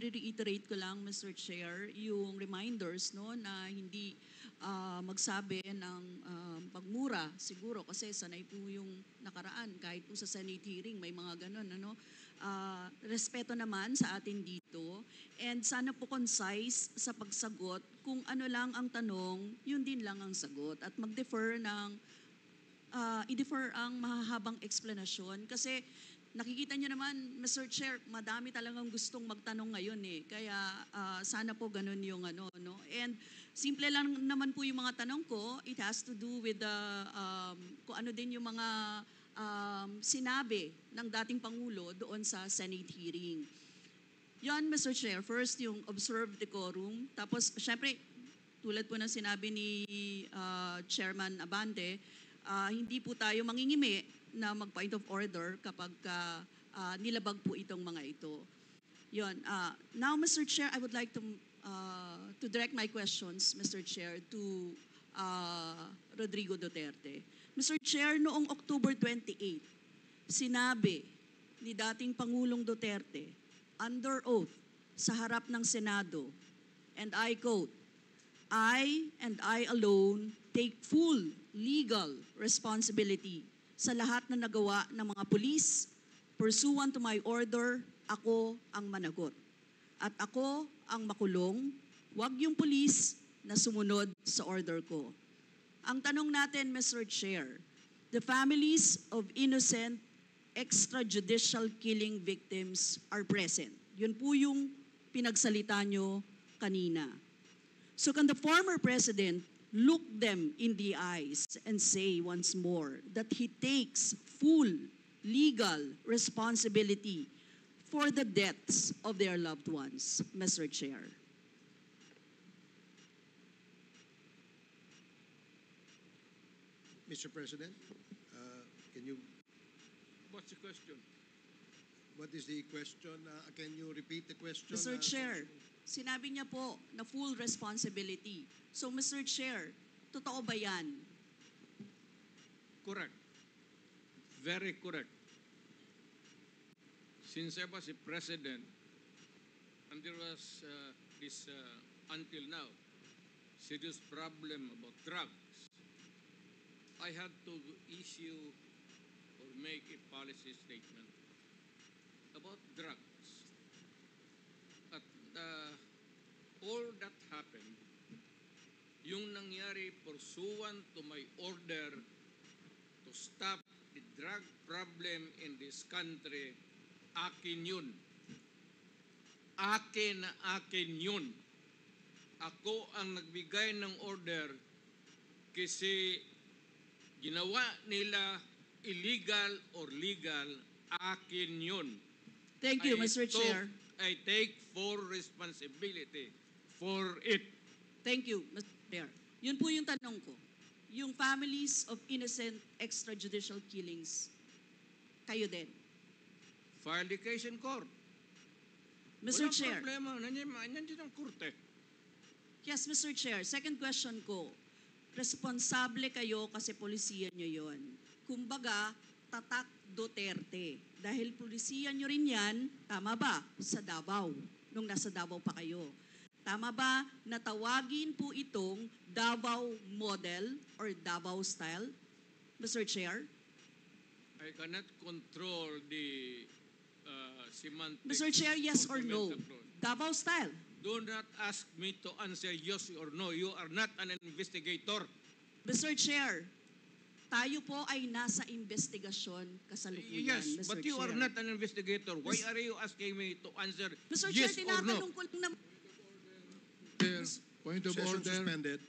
i-reiterate ko lang, Mr. Chair, yung reminders no, na hindi magsabi ng pagmura siguro kasi sanay po yung nakaraan kahit po sa Senate hearing may mga ganun. Ano? Respeto naman sa atin dito and sana po concise sa pagsagot kung ano lang ang tanong, yun din lang ang sagot at mag-defer ng i-defer ang mahahabang explanation kasi nakikita niyo naman, Mr. Chair, madami talagang gustong magtanong ngayon eh. Kaya sana po ganun yung ano, no? And simple lang naman po yung mga tanong ko. It has to do with the, kung ano din yung mga sinabi ng dating Pangulo doon sa Senate hearing. Yan, Mr. Chair. First, yung observe decorum. Tapos, syempre, tulad po ng sinabi ni Chairman Abante, hindi po tayo mangingimi na mag-point of order kapag nilabag po itong mga ito. Yun. Now, Mr. Chair, I would like to direct my questions, Mr. Chair, to Rodrigo Duterte. Mr. Chair, noong October 28, sinabi ni dating Pangulong Duterte under oath sa harap ng Senado, and I quote, I and I alone take full legal responsibility sa lahat na nagawa ng mga pulis. Pursuant to my order, ako ang managot. At ako ang makulong, wag yung pulis na sumunod sa order ko. Ang tanong natin, Mr. Chair, the families of innocent extrajudicial killing victims are present. Yun po yung pinagsalita nyo kanina. So can the former president look them in the eyes and say once more that he takes full legal responsibility for the deaths of their loved ones, Mr. Chair? Mr. President, can you... What's the question? What is the question? Can you repeat the question? Mr. Chair, sinabi niya po na full responsibility. So, Mr. Chair, totoo ba yan? Correct. Very correct. Since I was a president, and there was this, until now, serious problem about drugs, I had to issue or make a policy statement about drugs. At all that happened, yung nangyari pursuant to my order to stop the drug problem in this country, akin yun. Akin na akin yun. Ako ang nagbigay ng order kasi ginawa nila illegal or legal, akin yun. Thank you, Mr. Chair. I take full responsibility for it. Thank you, Mr. Chair. Yun po yung tanong ko. Yung families of innocent extrajudicial killings, kayo din. File the case in court. Mr. Walang Chair. problema. Nandiyan ang korte. Yes, Mr. Chair. Second question ko. Responsable kayo kasi polisiya nyo yun. Kumbaga, tatak Duterte. Dahil polisiya nyo rin yan, tama ba? Sa Davao, nung nasa Davao pa kayo. Tama ba na tawagin po itong Davao model or Davao style, Mr. Chair? I cannot control the semantics. Mr. Chair, yes or of no? the approach. Davao style. Do not ask me to answer yes or no. You are not an investigator. Mr. Chair, tayo po ay nasa investigasyon kasalukuyan, Yes, Mr. but you Chair. are not an investigator. Why are you asking me to answer Mr. yes Chair, or no? tinatanong ko lang naman. Point of Session order. suspended.